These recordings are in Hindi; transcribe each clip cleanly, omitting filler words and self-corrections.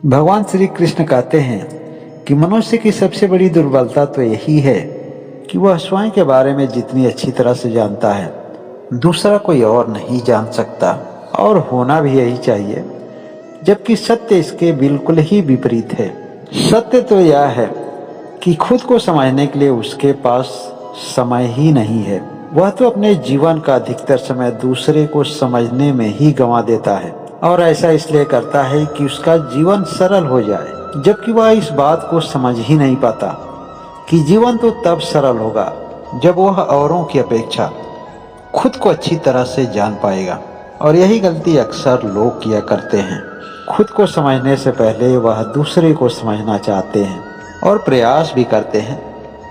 भगवान श्री कृष्ण कहते हैं कि मनुष्य की सबसे बड़ी दुर्बलता तो यही है कि वह स्वयं के बारे में जितनी अच्छी तरह से जानता है, दूसरा कोई और नहीं जान सकता, और होना भी यही चाहिए। जबकि सत्य इसके बिल्कुल ही विपरीत है। सत्य तो यह है कि खुद को समझने के लिए उसके पास समय ही नहीं है। वह तो अपने जीवन का अधिकतर समय दूसरे को समझने में ही गंवा देता है, और ऐसा इसलिए करता है कि उसका जीवन सरल हो जाए, जबकि वह इस बात को समझ ही नहीं पाता कि जीवन तो तब सरल होगा जब वह औरों की अपेक्षा खुद को अच्छी तरह से जान पाएगा। और यही गलती अक्सर लोग किया करते हैं। खुद को समझने से पहले वह दूसरे को समझना चाहते हैं और प्रयास भी करते हैं,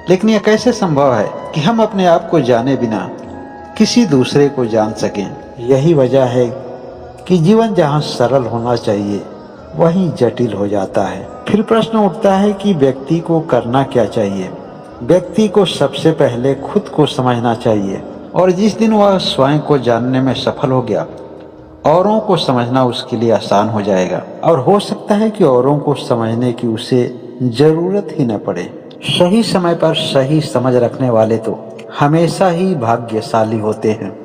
लेकिन यह कैसे संभव है कि हम अपने आप को जाने बिना किसी दूसरे को जान सकें। यही वजह है कि जीवन जहाँ सरल होना चाहिए वहीं जटिल हो जाता है। फिर प्रश्न उठता है कि व्यक्ति को करना क्या चाहिए। व्यक्ति को सबसे पहले खुद को समझना चाहिए, और जिस दिन वह स्वयं को जानने में सफल हो गया, औरों को समझना उसके लिए आसान हो जाएगा। और हो सकता है कि औरों को समझने की उसे जरूरत ही न पड़े। सही समय पर सही समझ रखने वाले तो हमेशा ही भाग्यशाली होते हैं,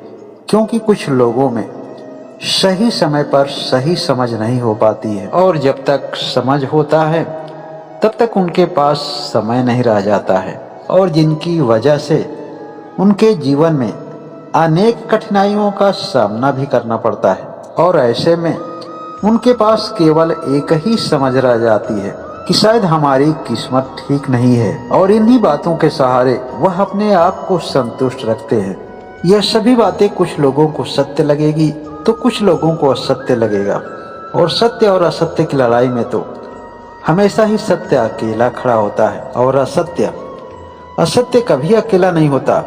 क्योंकि कुछ लोगों में सही समय पर सही समझ नहीं हो पाती है, और जब तक समझ होता है तब तक उनके पास समय नहीं रह जाता है, और जिनकी वजह से उनके जीवन में अनेक कठिनाइयों का सामना भी करना पड़ता है। और ऐसे में उनके पास केवल एक ही समझ रह जाती है कि शायद हमारी किस्मत ठीक नहीं है, और इन्हीं बातों के सहारे वह अपने आप को संतुष्ट रखते हैं। यह सभी बातें कुछ लोगों को सत्य लगेगी तो कुछ लोगों को असत्य लगेगा, और सत्य और असत्य की लड़ाई में तो हमेशा ही सत्य अकेला खड़ा होता है, और असत्य कभी अकेला नहीं होता।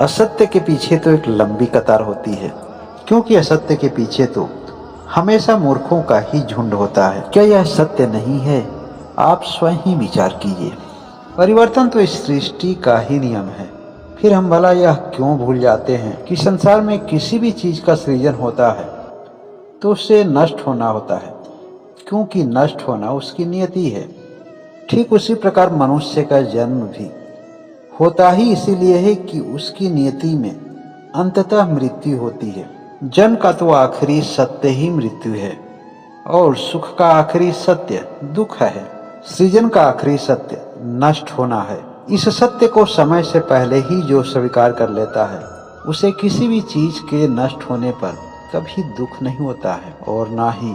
असत्य के पीछे तो एक लंबी कतार होती है, क्योंकि असत्य के पीछे तो हमेशा मूर्खों का ही झुंड होता है। क्या यह सत्य नहीं है? आप स्वयं ही विचार कीजिए। परिवर्तन तो इस सृष्टि का ही नियम है। फिर हम भला यह क्यों भूल जाते हैं कि संसार में किसी भी चीज का सृजन होता है तो उससे नष्ट होना होता है, क्योंकि नष्ट होना उसकी नियति है। ठीक उसी प्रकार मनुष्य का जन्म भी होता ही इसीलिए है कि उसकी नियति में अंततः मृत्यु होती है। जन्म का तो आखिरी सत्य ही मृत्यु है, और सुख का आखिरी सत्य दुख है। सृजन का आखिरी सत्य नष्ट होना है। इस सत्य को समय से पहले ही जो स्वीकार कर लेता है, उसे किसी भी चीज के नष्ट होने पर कभी दुख नहीं होता है, और ना ही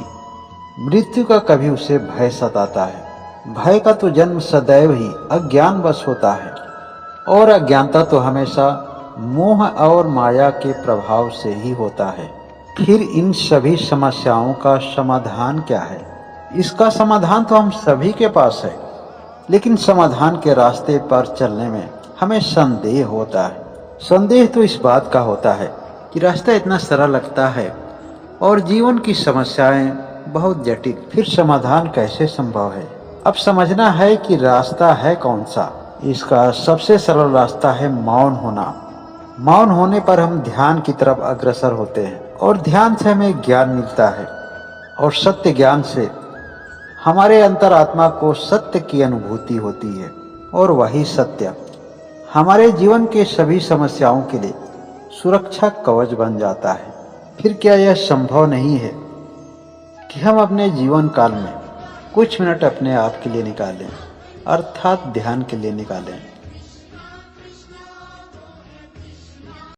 मृत्यु का कभी उसे भय सताता है। भय का तो जन्म सदैव ही अज्ञानवश होता है, और अज्ञानता तो हमेशा मोह और माया के प्रभाव से ही होता है। फिर इन सभी समस्याओं का समाधान क्या है? इसका समाधान तो हम सभी के पास है, लेकिन समाधान के रास्ते पर चलने में हमें संदेह होता है। संदेह तो इस बात का होता है कि रास्ता इतना सरल लगता है और जीवन की समस्याएं बहुत जटिल, फिर समाधान कैसे संभव है? अब समझना है कि रास्ता है कौन सा। इसका सबसे सरल रास्ता है मौन होना। मौन होने पर हम ध्यान की तरफ अग्रसर होते हैं, और ध्यान से हमें ज्ञान मिलता है, और सत्य ज्ञान से हमारे अंतरात्मा को सत्य की अनुभूति होती है, और वही सत्य हमारे जीवन के सभी समस्याओं के लिए सुरक्षा कवच बन जाता है। फिर क्या यह संभव नहीं है कि हम अपने जीवन काल में कुछ मिनट अपने आप के लिए निकालें, अर्थात ध्यान के लिए निकालें?